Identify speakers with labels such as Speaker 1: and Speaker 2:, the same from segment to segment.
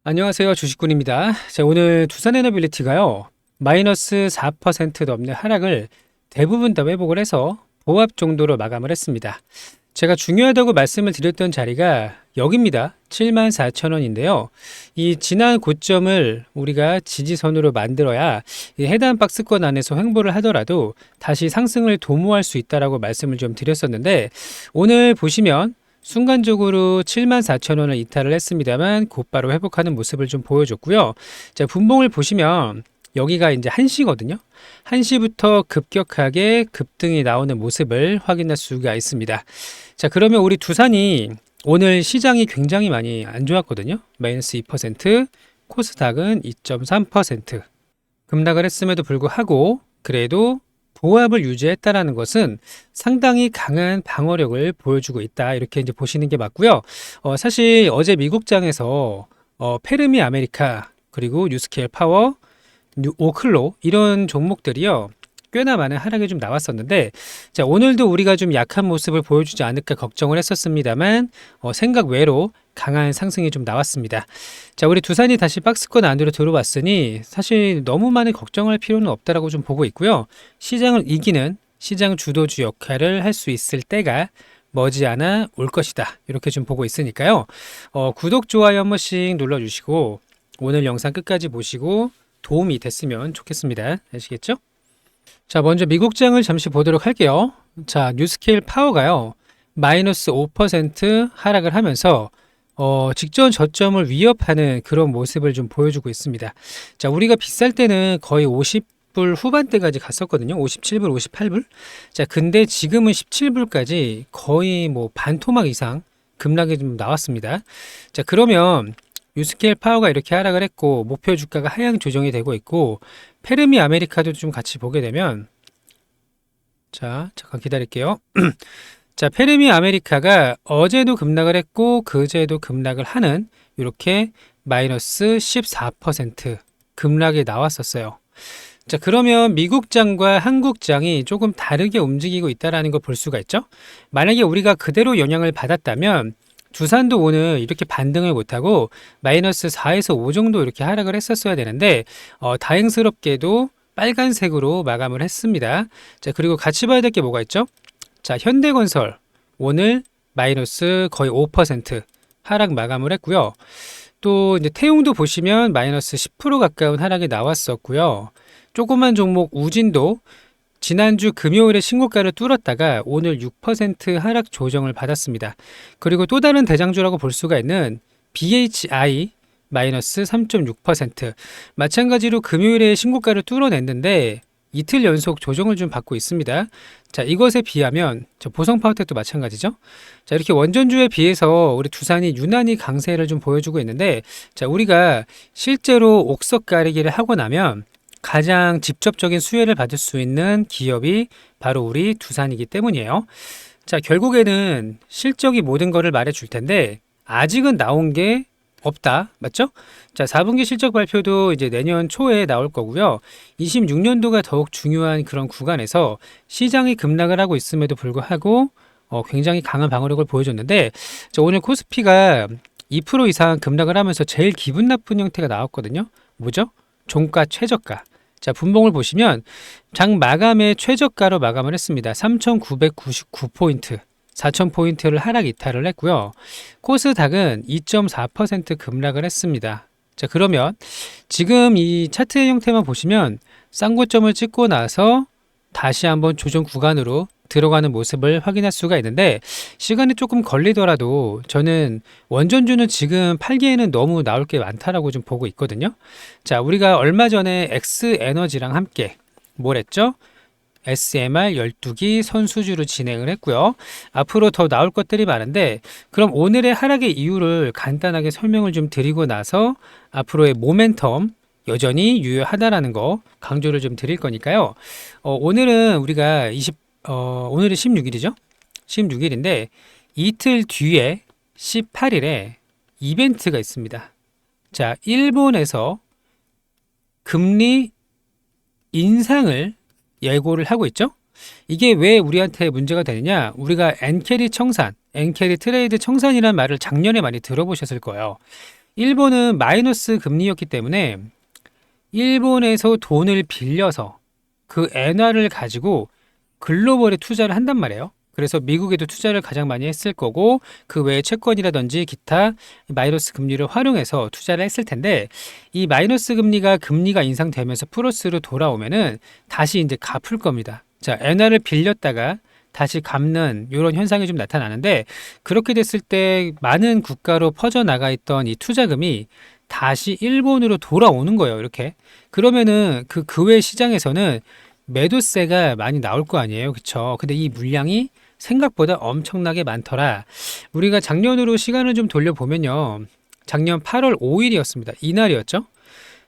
Speaker 1: 안녕하세요. 주식군입니다. 자, 오늘 두산에너빌리티가요. 마이너스 4% 넘는 하락을 대부분 다 회복을 해서 보합 정도로 마감을 했습니다. 제가 중요하다고 말씀을 드렸던 자리가 여기입니다. 74,000원인데요. 이 지난 고점을 우리가 지지선으로 만들어야 이 해당 박스권 안에서 횡보를 하더라도 다시 상승을 도모할 수 있다라고 말씀을 좀 드렸었는데, 오늘 보시면 순간적으로 74,000원을 이탈을 했습니다만 곧바로 회복하는 모습을 좀 보여줬고요. 자, 분봉을 보시면 여기가 이제 1시거든요. 1시부터 급격하게 급등이 나오는 모습을 확인할 수가 있습니다. 자, 그러면 우리 두산이 오늘 시장이 굉장히 많이 안 좋았거든요. 마이너스 2%, 코스닥은 2.3% 급락을 했음에도 불구하고 그래도 보합을 유지했다라는 것은 상당히 강한 방어력을 보여주고 있다. 이렇게 이제 보시는 게 맞고요. 사실 어제 미국장에서 페르미 아메리카 그리고 뉴스케일 파워, 오클로 이런 종목들이요. 꽤나 많은 하락이 좀 나왔었는데, 자, 오늘도 우리가 좀 약한 모습을 보여주지 않을까 걱정을 했었습니다만 생각 외로 강한 상승이 좀 나왔습니다. 자, 우리 두산이 다시 박스권 안으로 들어왔으니 사실 너무 많이 걱정할 필요는 없다라고 좀 보고 있고요. 시장을 이기는 시장 주도주 역할을 할 수 있을 때가 머지않아 올 것이다. 이렇게 좀 보고 있으니까요. 구독, 좋아요 한 번씩 눌러주시고 오늘 영상 끝까지 보시고 도움이 됐으면 좋겠습니다. 아시겠죠? 자, 먼저 미국장을 잠시 보도록 할게요. 자, 뉴스케일 파워가요. 마이너스 5% 하락을 하면서 직전 저점을 위협하는 그런 모습을 좀 보여주고 있습니다. 자, 우리가 비쌀 때는 거의 50불 후반대까지 갔었거든요. 57불, 58불. 자, 근데 지금은 17불까지 거의 뭐 반토막 이상 급락이 좀 나왔습니다. 자, 그러면 뉴스케일 파워가 이렇게 하락을 했고 목표 주가가 하향 조정이 되고 있고 페르미 아메리카도 좀 같이 보게 되면, 자, 잠깐 기다릴게요. 자, 페르미 아메리카가 어제도 급락을 했고 그제도 급락을 하는 이렇게 마이너스 14% 급락이 나왔었어요. 자, 그러면 미국장과 한국장이 조금 다르게 움직이고 있다는 걸 볼 수가 있죠. 만약에 우리가 그대로 영향을 받았다면 두산도 오늘 이렇게 반등을 못하고 마이너스 4에서 5 정도 이렇게 하락을 했었어야 되는데 다행스럽게도 빨간색으로 마감을 했습니다. 자, 그리고 같이 봐야 될 게 뭐가 있죠? 자, 현대건설 오늘 마이너스 거의 5% 하락 마감을 했고요. 또 이제 태용도 보시면 마이너스 10% 가까운 하락이 나왔었고요. 조그만 종목 우진도 지난주 금요일에 신고가를 뚫었다가 오늘 6% 하락 조정을 받았습니다. 그리고 또 다른 대장주라고 볼 수가 있는 BHI 마이너스 3.6%. 마찬가지로 금요일에 신고가를 뚫어냈는데 이틀 연속 조정을 좀 받고 있습니다. 자, 이것에 비하면 보성파워텍도 마찬가지죠. 자, 이렇게 원전주에 비해서 우리 두산이 유난히 강세를 좀 보여주고 있는데, 자, 우리가 실제로 옥석 가리기를 하고 나면 가장 직접적인 수혜를 받을 수 있는 기업이 바로 우리 두산이기 때문이에요. 자, 결국에는 실적이 모든 것을 말해줄 텐데 아직은 나온 게 없다. 맞죠? 자, 4분기 실적 발표도 이제 내년 초에 나올 거고요. 26년도가 더욱 중요한 그런 구간에서 시장이 급락을 하고 있음에도 불구하고 굉장히 강한 방어력을 보여줬는데, 자, 오늘 코스피가 2% 이상 급락을 하면서 제일 기분 나쁜 형태가 나왔거든요. 뭐죠? 종가 최저가. 자, 분봉을 보시면 장 마감에 최저가로 마감을 했습니다. 3,999포인트, 4,000포인트를 하락 이탈을 했고요. 코스닥은 2.4% 급락을 했습니다. 자, 그러면 지금 이 차트의 형태만 보시면 쌍고점을 찍고 나서 다시 한번 조정 구간으로 들어가는 모습을 확인할 수가 있는데, 시간이 조금 걸리더라도 저는 원전주는 지금 팔기에는 너무 나올 게 많다라고 좀 보고 있거든요. 자, 우리가 얼마 전에 X에너지랑 함께 뭘 했죠? SMR 12기 선수주로 진행을 했고요. 앞으로 더 나올 것들이 많은데, 그럼 오늘의 하락의 이유를 간단하게 설명을 좀 드리고 나서 앞으로의 모멘텀 여전히 유효하다라는 거 강조를 좀 드릴 거니까요. 오늘은 우리가 오늘이 16일이죠? 16일인데 이틀 뒤에 18일에 이벤트가 있습니다. 자, 일본에서 금리 인상을 예고를 하고 있죠? 이게 왜 우리한테 문제가 되느냐? 우리가 엔캐리 청산, 엔캐리 트레이드 청산이라는 말을 작년에 많이 들어보셨을 거예요. 일본은 마이너스 금리였기 때문에 일본에서 돈을 빌려서 그 엔화를 가지고 글로벌에 투자를 한단 말이에요. 그래서 미국에도 투자를 가장 많이 했을 거고 그 외에 채권이라든지 기타 마이너스 금리를 활용해서 투자를 했을 텐데 이 마이너스 금리가 인상되면서 플러스로 돌아오면은 다시 이제 갚을 겁니다. 자, 엔화를 빌렸다가 다시 갚는 이런 현상이 좀 나타나는데 그렇게 됐을 때 많은 국가로 퍼져나가 있던 이 투자금이 다시 일본으로 돌아오는 거예요. 이렇게. 그러면은 그 외 시장에서는 매도세가 많이 나올 거 아니에요. 그쵸? 근데 이 물량이 생각보다 엄청나게 많더라. 우리가 작년으로 시간을 좀 돌려보면요. 작년 8월 5일이었습니다. 이날이었죠.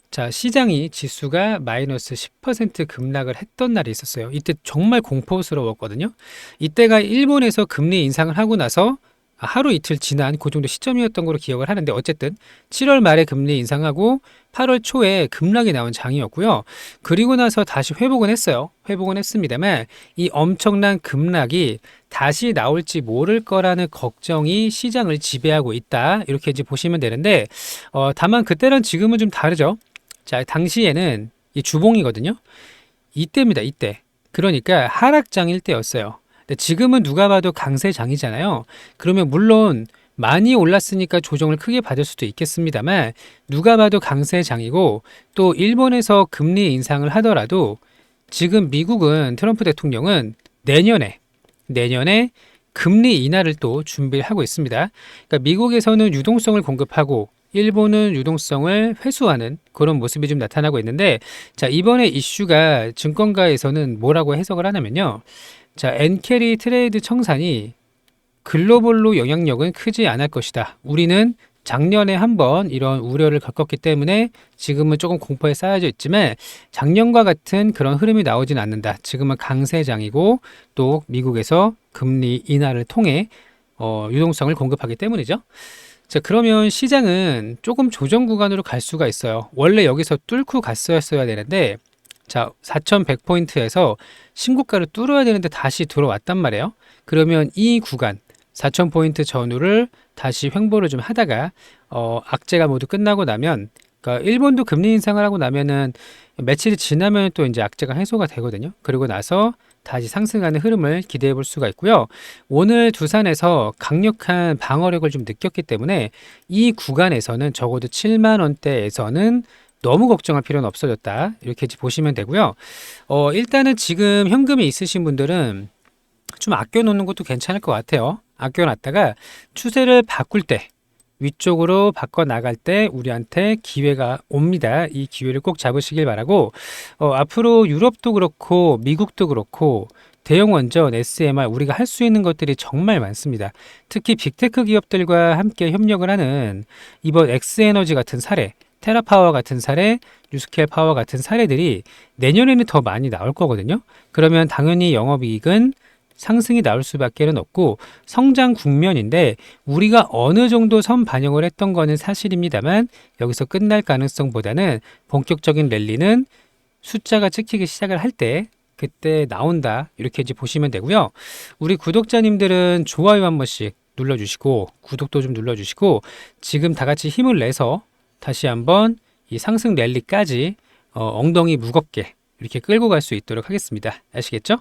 Speaker 1: 자, 시장이 지수가 마이너스 10% 급락을 했던 날이 있었어요. 이때 정말 공포스러웠거든요. 이때가 일본에서 금리 인상을 하고 나서 하루 이틀 지난 그 정도 시점이었던 걸로 기억을 하는데 어쨌든 7월 말에 금리 인상하고 8월 초에 급락이 나온 장이었고요. 그리고 나서 다시 회복은 했어요. 회복은 했습니다만 이 엄청난 급락이 다시 나올지 모를 거라는 걱정이 시장을 지배하고 있다. 이렇게 이제 보시면 되는데 다만 그때랑 지금은 좀 다르죠. 자, 당시에는 이 주봉이거든요. 이때입니다. 이때. 그러니까 하락장일 때였어요. 근데 지금은 누가 봐도 강세장이잖아요. 그러면 물론 많이 올랐으니까 조정을 크게 받을 수도 있겠습니다만 누가 봐도 강세장이고 또 일본에서 금리 인상을 하더라도 지금 미국은 트럼프 대통령은 내년에 금리 인하를 또 준비를 하고 있습니다. 그러니까 미국에서는 유동성을 공급하고 일본은 유동성을 회수하는 그런 모습이 좀 나타나고 있는데 자, 이번에 이슈가 증권가에서는 뭐라고 해석을 하냐면요. 자, 엔캐리 트레이드 청산이 글로벌로 영향력은 크지 않을 것이다. 우리는 작년에 한번 이런 우려를 겪었기 때문에 지금은 조금 공포에 쌓여져 있지만 작년과 같은 그런 흐름이 나오진 않는다. 지금은 강세장이고 또 미국에서 금리 인하를 통해 유동성을 공급하기 때문이죠. 자, 그러면 시장은 조금 조정 구간으로 갈 수가 있어요. 원래 여기서 뚫고 갔어야 되는데 자, 4,100포인트에서 신고가를 뚫어야 되는데 다시 들어왔단 말이에요. 그러면 이 구간 4,000포인트 전후를 다시 횡보를 좀 하다가 악재가 모두 끝나고 나면 그러니까 일본도 금리 인상을 하고 나면은 며칠이 지나면 또 이제 악재가 해소가 되거든요. 그리고 나서 다시 상승하는 흐름을 기대해 볼 수가 있고요. 오늘 두산에서 강력한 방어력을 좀 느꼈기 때문에 이 구간에서는 적어도 7만 원대에서는 너무 걱정할 필요는 없어졌다. 이렇게 보시면 되고요. 일단은 지금 현금이 있으신 분들은 좀 아껴놓는 것도 괜찮을 것 같아요. 아껴놨다가 추세를 바꿀 때 위쪽으로 바꿔 나갈 때 우리한테 기회가 옵니다. 이 기회를 꼭 잡으시길 바라고 앞으로 유럽도 그렇고 미국도 그렇고 대형 원전, SMR 우리가 할 수 있는 것들이 정말 많습니다. 특히 빅테크 기업들과 함께 협력을 하는 이번 엑스에너지 같은 사례, 테라파워 같은 사례, 뉴스케일 파워 같은 사례들이 내년에는 더 많이 나올 거거든요. 그러면 당연히 영업이익은 상승이 나올 수밖에 없고 성장 국면인데 우리가 어느 정도 선 반영을 했던 거는 사실입니다만 여기서 끝날 가능성보다는 본격적인 랠리는 숫자가 찍히기 시작을 할 때 그때 나온다 이렇게 이제 보시면 되고요. 우리 구독자님들은 좋아요 한 번씩 눌러주시고 구독도 좀 눌러주시고 지금 다 같이 힘을 내서 다시 한번 이 상승 랠리까지 엉덩이 무겁게 이렇게 끌고 갈 수 있도록 하겠습니다. 아시겠죠?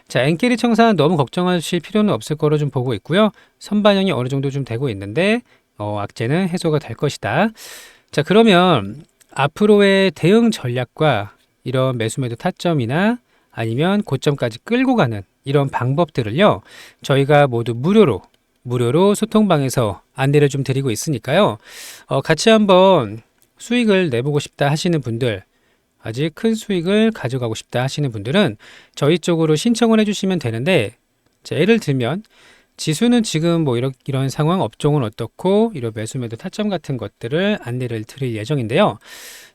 Speaker 1: 자, 엔캐리 청산 너무 걱정하실 필요는 없을 거로 좀 보고 있고요. 선반영이 어느 정도 좀 되고 있는데 악재는 해소가 될 것이다. 자, 그러면 앞으로의 대응 전략과 이런 매수 타점이나 아니면 고점까지 끌고 가는 이런 방법들을요. 저희가 모두 무료로 소통방에서 안내를 좀 드리고 있으니까요. 같이 한번 수익을 내보고 싶다 하시는 분들 아직 큰 수익을 가져가고 싶다 하시는 분들은 저희 쪽으로 신청을 해주시면 되는데 자, 예를 들면 지수는 지금 뭐 이런 상황, 업종은 어떻고 이런 매수 매도 타점 같은 것들을 안내를 드릴 예정인데요.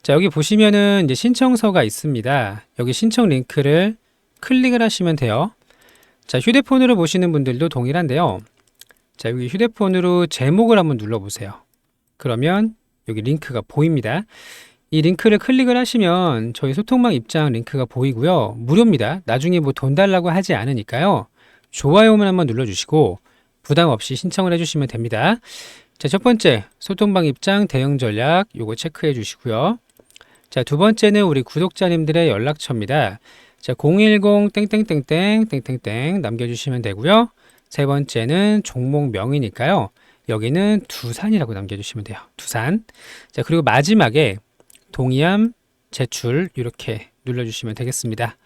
Speaker 1: 자, 여기 보시면은 이제 신청서가 있습니다. 여기 신청 링크를 클릭을 하시면 돼요. 자, 휴대폰으로 보시는 분들도 동일한데요. 자, 여기 휴대폰으로 제목을 한번 눌러보세요. 그러면 여기 링크가 보입니다. 이 링크를 클릭을 하시면 저희 소통방 입장 링크가 보이고요. 무료입니다. 나중에 뭐 돈 달라고 하지 않으니까요. 좋아요만 한번 눌러주시고 부담 없이 신청을 해주시면 됩니다. 자, 첫 번째, 소통방 입장 대응 전략 요거 체크해 주시고요. 자, 두 번째는 우리 구독자님들의 연락처입니다. 자, 010 땡땡땡땡 땡땡땡 남겨주시면 되고요. 세 번째는 종목명이니까요. 여기는 두산이라고 남겨주시면 돼요. 두산. 자, 그리고 마지막에 동의함 제출 이렇게 눌러주시면 되겠습니다.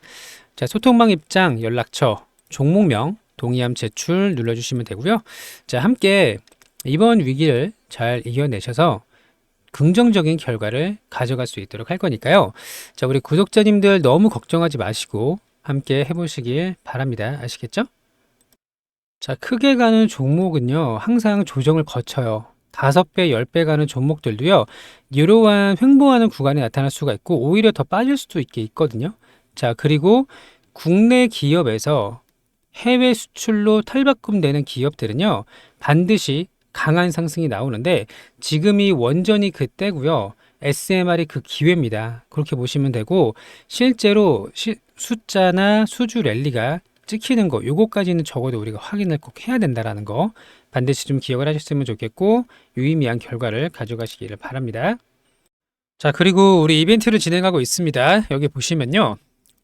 Speaker 1: 자, 소통방 입장 연락처 종목명 동의함 제출 눌러주시면 되고요. 자, 함께 이번 위기를 잘 이겨내셔서 긍정적인 결과를 가져갈 수 있도록 할 거니까요. 자, 우리 구독자님들 너무 걱정하지 마시고 함께 해보시길 바랍니다. 아시겠죠? 자, 크게 가는 종목은요, 항상 조정을 거쳐요. 5배, 10배 가는 종목들도요, 이러한 횡보하는 구간이 나타날 수가 있고, 오히려 더 빠질 수도 있거든요. 자, 그리고 국내 기업에서 해외 수출로 탈바꿈되는 기업들은요, 반드시 강한 상승이 나오는데 지금이 원전이 그때고요. SMR이 그 기회입니다. 그렇게 보시면 되고 실제로 숫자나 수주 랠리가 찍히는 거 요거까지는 적어도 우리가 확인을 꼭 해야 된다라는 거 반드시 좀 기억을 하셨으면 좋겠고 유의미한 결과를 가져가시기를 바랍니다. 자, 그리고 우리 이벤트를 진행하고 있습니다. 여기 보시면요.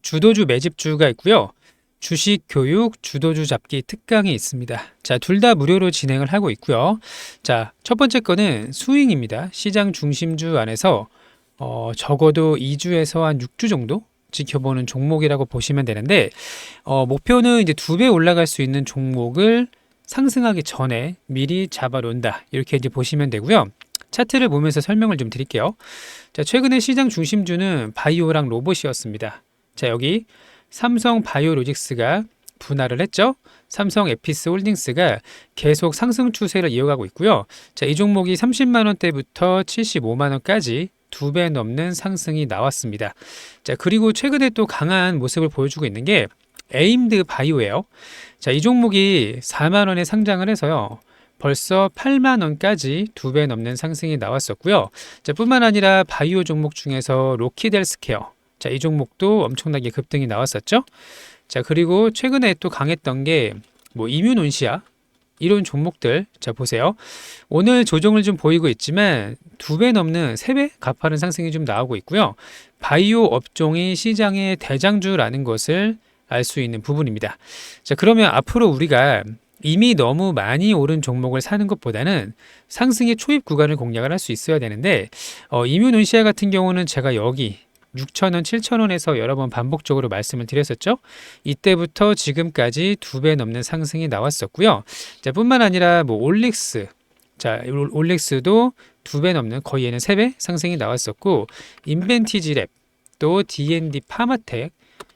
Speaker 1: 주도주 매집주가 있고요. 주식 교육 주도주 잡기 특강이 있습니다. 자, 둘 다 무료로 진행을 하고 있고요. 자, 첫 번째 거는 스윙입니다. 시장 중심주 안에서 적어도 2주에서 한 6주 정도 지켜보는 종목이라고 보시면 되는데 목표는 이제 2배 올라갈 수 있는 종목을 상승하기 전에 미리 잡아놓는다. 이렇게 이제 보시면 되고요. 차트를 보면서 설명을 좀 드릴게요. 자, 최근에 시장 중심주는 바이오랑 로봇이었습니다. 자, 여기 삼성 바이오로직스가 분할을 했죠. 삼성 에피스 홀딩스가 계속 상승 추세를 이어가고 있고요. 자, 이 종목이 30만 원대부터 75만 원까지 2배 넘는 상승이 나왔습니다. 자, 그리고 최근에 또 강한 모습을 보여주고 있는 게 에임드 바이오예요. 자, 이 종목이 4만 원에 상장을 해서요. 벌써 8만 원까지 2배 넘는 상승이 나왔었고요. 자, 뿐만 아니라 바이오 종목 중에서 로키드 헬스케어. 자, 이 종목도 엄청나게 급등이 나왔었죠. 자, 그리고 최근에 또 강했던 게 이뮤논시아 이런 종목들. 자, 보세요. 오늘 조정을 좀 보이고 있지만 2배 넘는 3배 가파른 상승이 좀 나오고 있고요. 바이오 업종이 시장의 대장주라는 것을 알 수 있는 부분입니다. 자, 그러면 앞으로 우리가 이미 너무 많이 오른 종목을 사는 것보다는 상승의 초입 구간을 공략을 할 수 있어야 되는데 이뮤논시아 같은 경우는 제가 여기 6,000원, 7,000원에서 여러 번 반복적으로 말씀을 드렸었죠. 이때부터 지금까지 2배 넘는 상승이 나왔었고요. 자, 뿐만 아니라 올릭스. 자, 올릭스도 2배 넘는 거의 얘는 3배 상승이 나왔었고 인벤티지랩 또 D&D 파마텍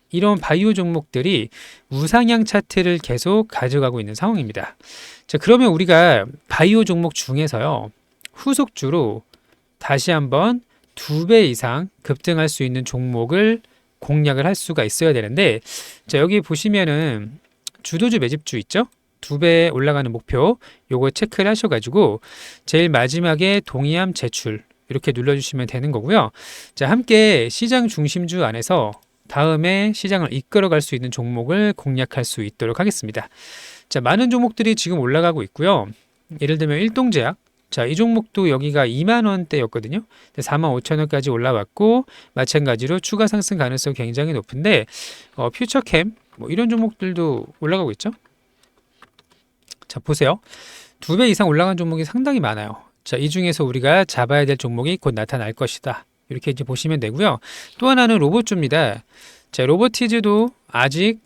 Speaker 1: 이런 바이오 종목들이 우상향 차트를 계속 가져가고 있는 상황입니다. 자, 그러면 우리가 바이오 종목 중에서요. 후속주로 다시 한번 2배 이상 급등할 수 있는 종목을 공략을 할 수가 있어야 되는데 자, 여기 보시면은 주도주 매집주 있죠? 2배 올라가는 목표 요거 체크를 하셔가지고 제일 마지막에 동의함 제출 이렇게 눌러주시면 되는 거고요. 자, 함께 시장 중심주 안에서 다음에 시장을 이끌어갈 수 있는 종목을 공략할 수 있도록 하겠습니다. 자, 많은 종목들이 지금 올라가고 있고요. 예를 들면 일동제약 자, 이 종목도 여기가 2만 원대였거든요. 4만 5천 원까지 올라왔고 마찬가지로 추가 상승 가능성이 굉장히 높은데 퓨처캠 이런 종목들도 올라가고 있죠. 자, 보세요. 2배 이상 올라간 종목이 상당히 많아요. 자, 이 중에서 우리가 잡아야 될 종목이 곧 나타날 것이다. 이렇게 이제 보시면 되고요. 또 하나는 로봇주입니다. 자, 로보티즈도 아직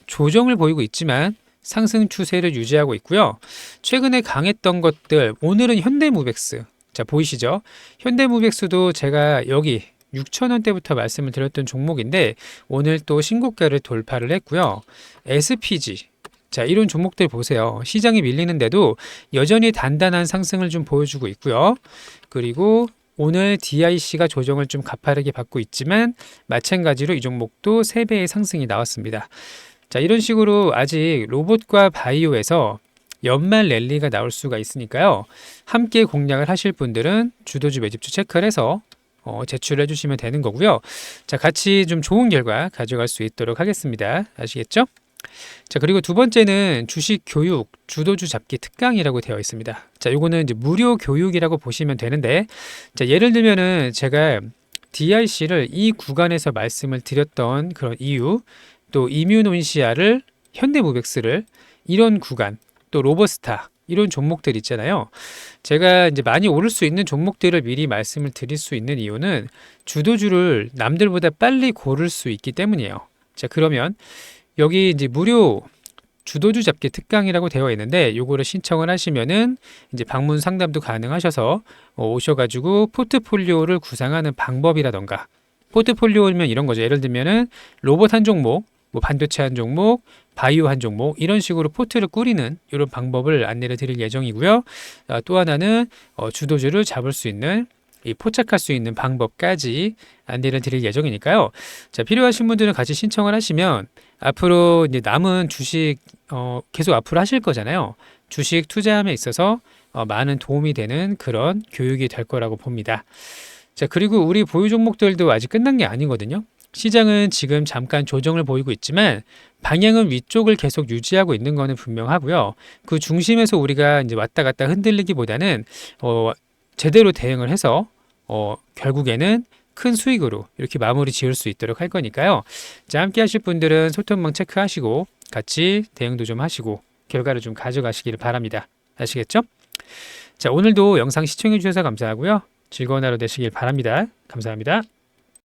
Speaker 1: 조정을 보이고 있지만 상승 추세를 유지하고 있고요. 최근에 강했던 것들 오늘은 현대무벡스 자, 보이시죠? 현대무벡스도 제가 여기 6,000원대부터 말씀을 드렸던 종목인데 오늘 또 신고가를 돌파를 했고요. SPG 자, 이런 종목들 보세요. 시장이 밀리는데도 여전히 단단한 상승을 좀 보여주고 있고요. 그리고 오늘 DIC가 조정을 좀 가파르게 받고 있지만 마찬가지로 이 종목도 3배의 상승이 나왔습니다. 자, 이런 식으로 아직 로봇과 바이오에서 연말 랠리가 나올 수가 있으니까요. 함께 공략을 하실 분들은 주도주 매집주 체크를 해서 제출해 주시면 되는 거고요. 자, 같이 좀 좋은 결과 가져갈 수 있도록 하겠습니다. 아시겠죠? 자, 그리고 두 번째는 주식 교육 주도주 잡기 특강이라고 되어 있습니다. 자, 요거는 이제 무료 교육이라고 보시면 되는데, 자, 예를 들면은 제가 DIC를 이 구간에서 말씀을 드렸던 그런 이유, 또 이뮤논시아를 현대무백스를 이런 구간, 또 로버스타 이런 종목들 있잖아요. 제가 이제 많이 오를 수 있는 종목들을 미리 말씀을 드릴 수 있는 이유는 주도주를 남들보다 빨리 고를 수 있기 때문이에요. 자, 그러면 여기 이제 무료 주도주 잡기 특강이라고 되어 있는데 요거를 신청을 하시면은 이제 방문 상담도 가능하셔서 오셔가지고 포트폴리오를 구상하는 방법이라던가 포트폴리오면 이런 거죠. 예를 들면은 로봇 한 종목, 뭐 반도체 한 종목, 바이오 한 종목 이런 식으로 포트를 꾸리는 이런 방법을 안내를 드릴 예정이고요. 또 하나는 주도주를 잡을 수 있는 이 포착할 수 있는 방법까지 안내를 드릴 예정이니까요. 자, 필요하신 분들은 같이 신청을 하시면 앞으로 이제 남은 주식 계속 앞으로 하실 거잖아요. 주식 투자함에 있어서 많은 도움이 되는 그런 교육이 될 거라고 봅니다. 자, 그리고 우리 보유 종목들도 아직 끝난 게 아니거든요. 시장은 지금 잠깐 조정을 보이고 있지만 방향은 위쪽을 계속 유지하고 있는 거는 분명하고요. 그 중심에서 우리가 이제 왔다 갔다 흔들리기보다는 제대로 대응을 해서 결국에는 큰 수익으로 이렇게 마무리 지을 수 있도록 할 거니까요. 자, 함께 하실 분들은 소통망 체크하시고 같이 대응도 좀 하시고 결과를 좀 가져가시기를 바랍니다. 아시겠죠? 자, 오늘도 영상 시청해 주셔서 감사하고요. 즐거운 하루 되시길 바랍니다. 감사합니다.